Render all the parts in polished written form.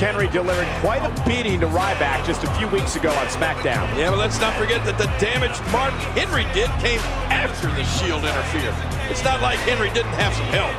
Henry delivered quite a beating to Ryback just a few weeks ago on SmackDown. Yeah, but let's not forget that the damage Mark Henry did came after the Shield interfered. It's not like Henry didn't have some help.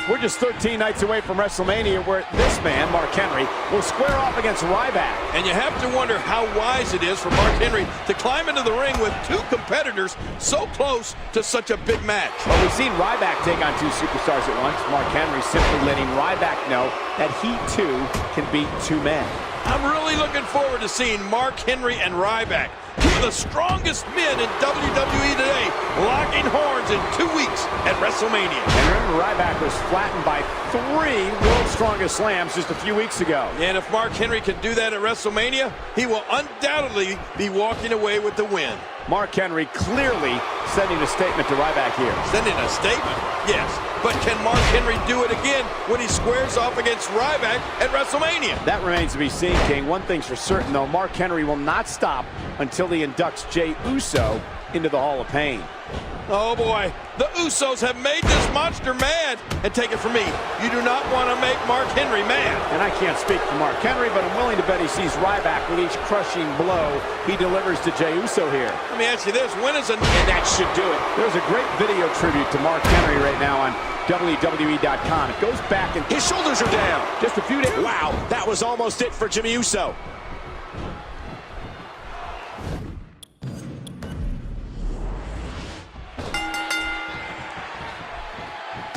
We're just 13 nights away from WrestleMania, where this man, Mark Henry, will square off against Ryback. And you have to wonder how wise it is for Mark Henry to climb into the ring with two competitors so close to such a big match. Well, we've seen Ryback take on two superstars at once. Mark Henry simply letting Ryback know that he, too, can beat two men. I'm really looking forward to seeing Mark Henry and Ryback, two of the strongest men in WWE today, locking horns in 2 weeks at WrestleMania. And remember, Ryback was flattened by 3 World's Strongest Slams just a few weeks ago. And if Mark Henry can do that at WrestleMania, he will undoubtedly be walking away with the win. Mark Henry clearly sending a statement to Ryback here. Sending a statement? Yes. But can Mark Henry do it again when he squares off against Ryback at WrestleMania? That remains to be seen, King. One thing's for certain, though. Mark Henry will not stop until he inducts Jey Uso into the Hall of Pain. Oh, boy. The Usos have made this monster mad. And take it from me, you do not want to make Mark Henry mad. And I can't speak for Mark Henry, but I'm willing to bet he sees Ryback with each crushing blow he delivers to Jey Uso here. Let me ask you this. When is And that should do it. There's a great video tribute to Mark Henry right now on WWE.com. It goes back and his shoulders are down. Just a few days. Wow, that was almost it for Jimmy Uso.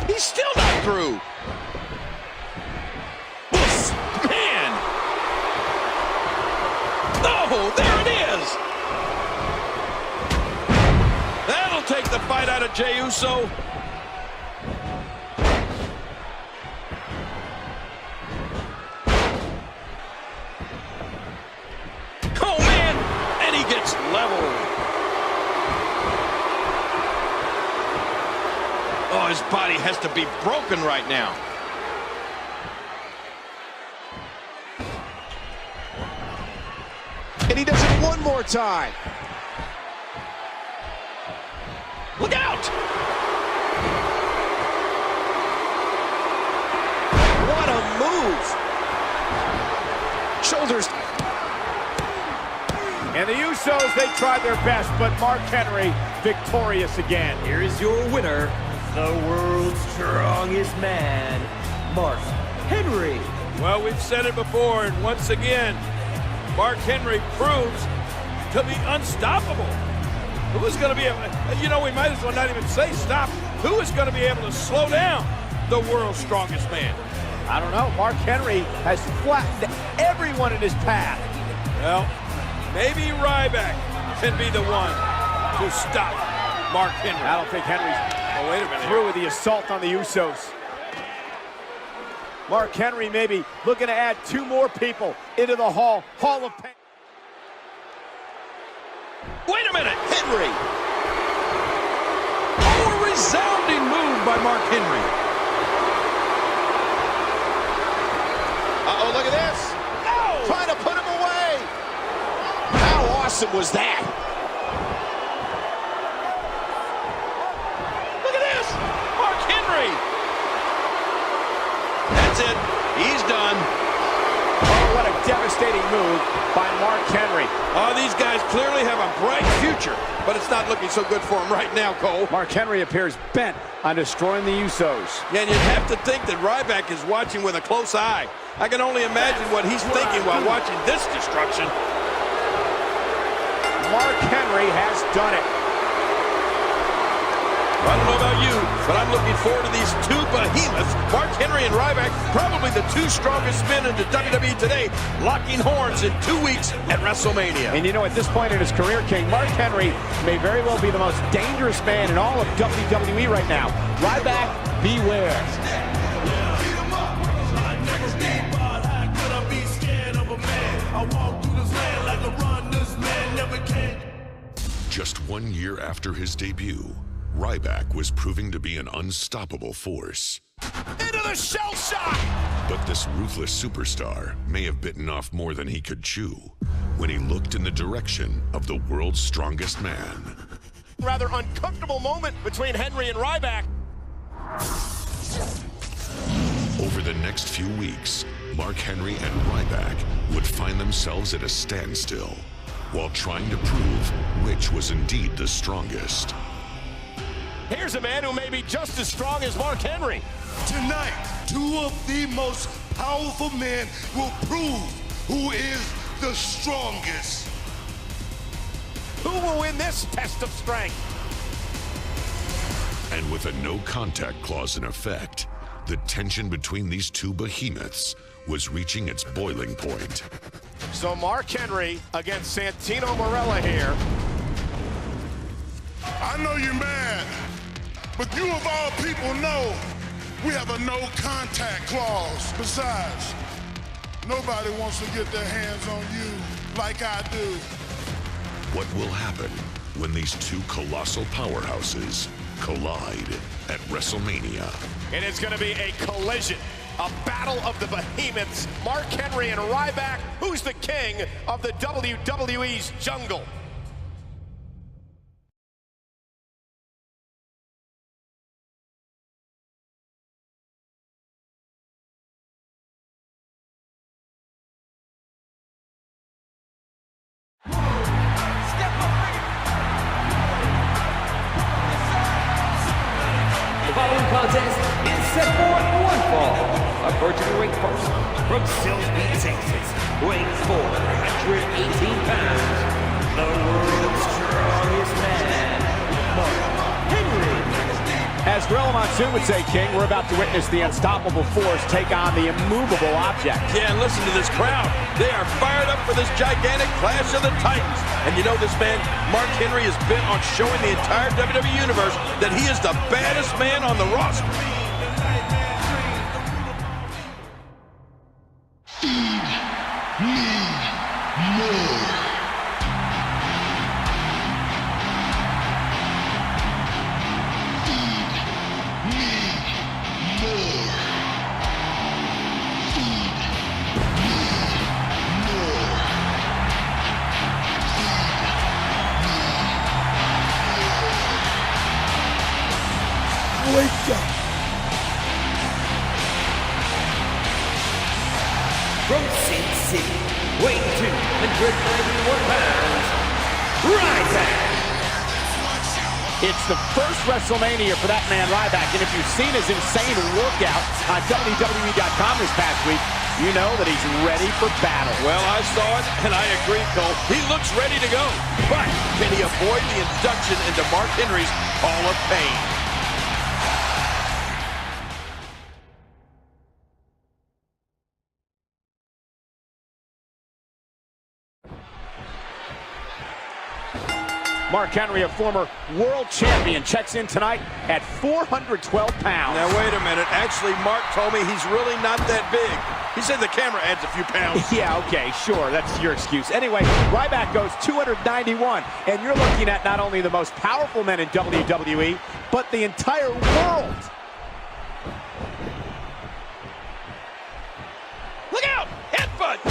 He's still not through. Oof, man. Oh, there it is. That'll take the fight out of Jey Uso. Oh, man. And he gets leveled. Oh, his body has to be broken right now. And he does it one more time. Look out! What a move. Shoulders. And the Usos, they tried their best, but Mark Henry victorious again. Here is your winner, the world's strongest man, Mark Henry. Well, we've said it before, and once again, Mark Henry proves to be unstoppable. Who is going to be able to, you know, we might as well not even say stop. Who is going to be able to slow down the world's strongest man? I don't know. Mark Henry has flattened everyone in his path. Well, maybe Ryback can be the one to stop Mark Henry. I don't think Henry's Wait a minute. through with the assault on the Usos. Mark Henry maybe looking to add 2 more people into the Hall of Pain. Wait a minute. Henry. Oh, a resounding move by Mark Henry. Uh-oh, look at this. No! Trying to put him away. How awesome was that? Look at this. Mark Henry. That's it. He's done. Oh, what a devastating move by Mark Henry. Oh, these guys clearly have a bright future, but it's not looking so good for him right now, Cole. Mark Henry appears bent on destroying the Usos. Yeah, and you'd have to think that Ryback is watching with a close eye. I can only imagine what he's thinking while watching this destruction. Mark Henry has done it. I don't know about you, but I'm looking forward to these two behemoths, Mark Henry and Ryback, probably the two strongest men in the WWE today, locking horns in 2 weeks at WrestleMania. And you know, at this point in his career, King, Mark Henry may very well be the most dangerous man in all of WWE right now. Ryback, beware. Just 1 year after his debut, Ryback was proving to be an unstoppable force. Into the shell shock! But this ruthless superstar may have bitten off more than he could chew when he looked in the direction of the world's strongest man. Rather uncomfortable moment between Henry and Ryback. Over the next few weeks, Mark Henry and Ryback would find themselves at a standstill while trying to prove which was indeed the strongest. Here's a man who may be just as strong as Mark Henry. Tonight, two of the most powerful men will prove who is the strongest. Who will win this test of strength? And with a no-contact clause in effect, the tension between these two behemoths was reaching its boiling point. So Mark Henry against Santino Marella here. I know you're mad, but you of all people know we have a no-contact clause. Besides, nobody wants to get their hands on you like I do. What will happen when these two colossal powerhouses collide at WrestleMania? It is going to be a collision, a battle of the behemoths, Mark Henry and Ryback. Who's the king of the WWE's jungle? The following contest is set for one fall. Approaching the ring first from Silsbee, Texas, weighing 418 pounds, the world's strongest man, Mark Henry. As Gorilla Monsoon would say, King, we're about to witness the unstoppable force take on the immovable object. Yeah, and listen to this crowd. They are fired up for this gigantic Clash of the Titans. And you know this man, Mark Henry, is bent on showing the entire WWE Universe that he is the baddest man on the roster. Wake up. From Sin City, weighing 291 pounds, Ryback. It's the first WrestleMania for that man, Ryback, and if you've seen his insane workout on WWE.com this past week, you know that he's ready for battle. Well, I saw it, and I agree, Cole. He looks ready to go. But can he avoid the induction into Mark Henry's Hall of Fame? Mark Henry, a former world champion, checks in tonight at 412 pounds. Now, wait a minute. Actually, Mark told me he's really not that big. He said the camera adds a few pounds. Yeah, okay, sure. That's your excuse. Anyway, Ryback goes 291, and you're looking at not only the most powerful men in WWE, but the entire world. Look out! Headbutt!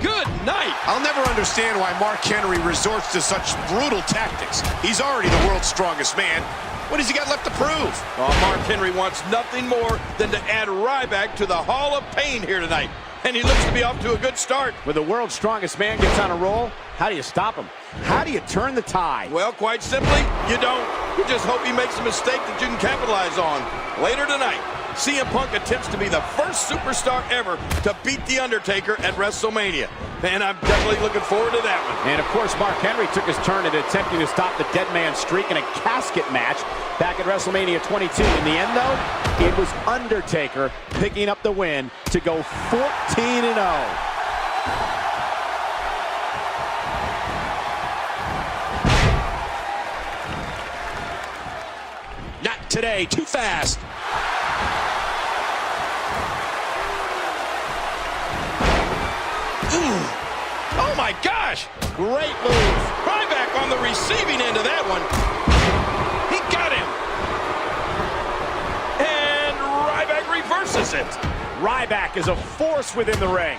Good night! I'll never understand why Mark Henry resorts to such brutal tactics. He's already the world's strongest man. What has he got left to prove? Well, Mark Henry wants nothing more than to add Ryback to the Hall of Pain here tonight. And he looks to be off to a good start. When the world's strongest man gets on a roll, how do you stop him? How do you turn the tide? Well, quite simply, you don't. You just hope he makes a mistake that you can capitalize on. Later tonight, CM Punk attempts to be the first superstar ever to beat The Undertaker at WrestleMania. Man, I'm definitely looking forward to that one. And of course, Mark Henry took his turn at attempting to stop the dead man streak in a casket match back at WrestleMania 22. In the end, though, it was Undertaker picking up the win to go 14-0. Not today, too fast. Oh my gosh! Great move. Ryback on the receiving end of that one. He got him. And Ryback reverses it. Ryback is a force within the ring.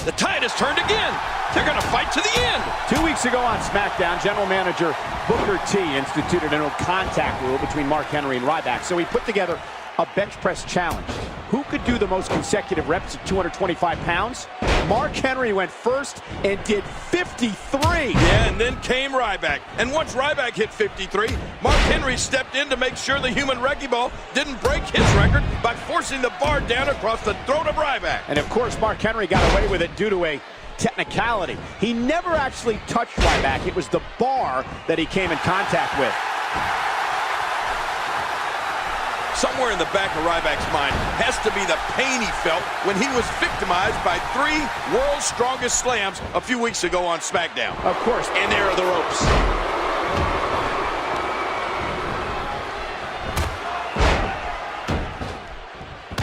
The tide has turned again. They're going to fight to the end. 2 weeks ago on SmackDown, General Manager Booker T instituted a no contact rule between Mark Henry and Ryback, so he put together a bench press challenge. Who could do the most consecutive reps at 225 pounds? Mark Henry went first and did 53. Yeah, and then came Ryback. And once Ryback hit 53, Mark Henry stepped in to make sure the human wrecking ball didn't break his record by forcing the bar down across the throat of Ryback. And of course, Mark Henry got away with it due to a technicality. He never actually touched Ryback. It was the bar that he came in contact with. Somewhere in the back of Ryback's mind has to be the pain he felt when he was victimized by 3 World's Strongest Slams a few weeks ago on SmackDown. Of course. And there are the ropes.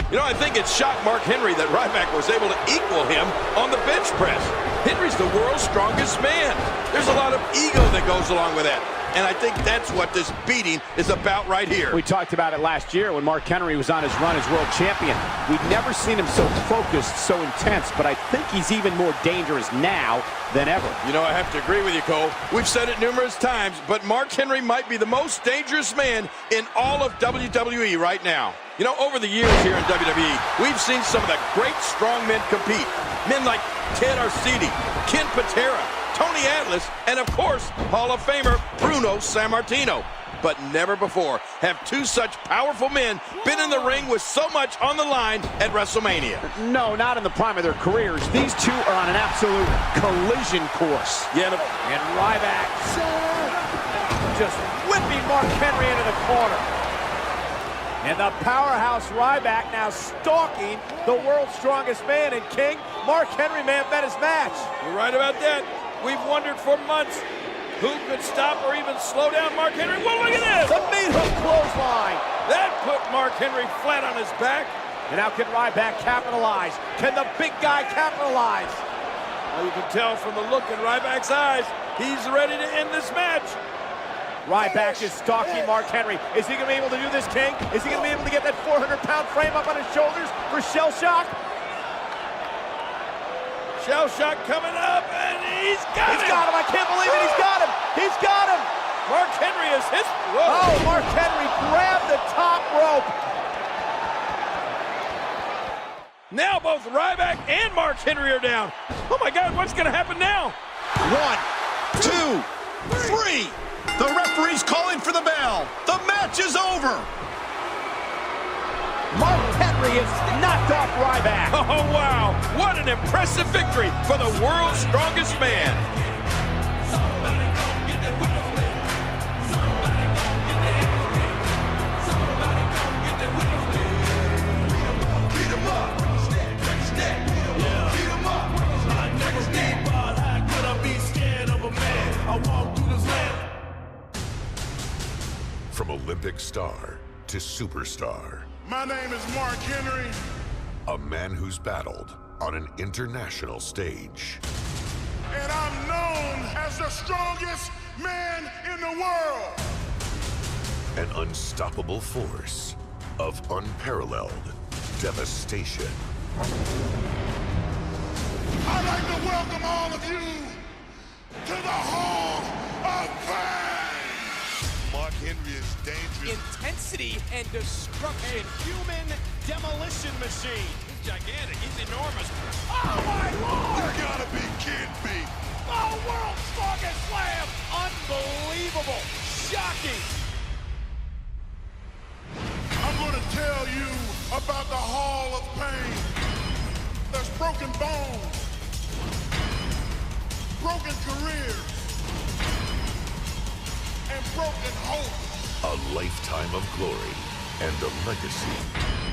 You know, I think it shocked Mark Henry that Ryback was able to equal him on the bench press. Henry's the world's strongest man. There's a lot of ego that goes along with that. And I think that's what this beating is about right here. We talked about it last year when Mark Henry was on his run as world champion. We'd never seen him so focused, so intense, but I think he's even more dangerous now than ever. You know, I have to agree with you, Cole. We've said it numerous times, but Mark Henry might be the most dangerous man in all of WWE right now. You know, over the years here in WWE, we've seen some of the great strong men compete. Men like Ted Arcidi, Ken Patera, Tony Atlas, and of course, Hall of Famer Bruno Sammartino. But never before have 2 such powerful men been in the ring with so much on the line at WrestleMania. No, not in the prime of their careers. These 2 are on an absolute collision course. Yeah, and Ryback just whipping Mark Henry into the corner. And the powerhouse Ryback now stalking the world's strongest man. And King, Mark Henry may have met his match. You're right about that. We've wondered for months who could stop or even slow down Mark Henry. Well, look at this! The meat hook clothesline. That put Mark Henry flat on his back. And how can Ryback capitalize? Can the big guy capitalize? Well, you can tell from the look in Ryback's eyes, he's ready to end this match. Ryback is stalking Mark Henry. Is he going to be able to do this, King? Is he going to be able to get that 400-pound frame up on his shoulders for shell shock? Shell shock coming up, and he's got him! He's got him! I can't believe it! He's got him! He's got him! Mark Henry is his... Whoa. Oh, Mark Henry grabbed the top rope. Now both Ryback and Mark Henry are down. Oh my God, what's going to happen now? 1, 2, 3. The referee's calling for the bell. The match is over. Mark Henry has knocked off Ryback. Oh, wow. What an impressive victory for the world's strongest man. From Olympic star to superstar. My name is Mark Henry. A man who's battled on an international stage. And I'm known as the strongest man in the world. An unstoppable force of unparalleled devastation. I'd like to welcome all of you to the Hall of Fame. Mark Henry is dangerous. Intensity and destruction. Human demolition machine. He's gigantic. He's enormous. Oh my Lord! You gotta be kidding me. Oh, world's strongest slam! Unbelievable! Shocking! I'm gonna tell you broken hope. A lifetime of glory and a legacy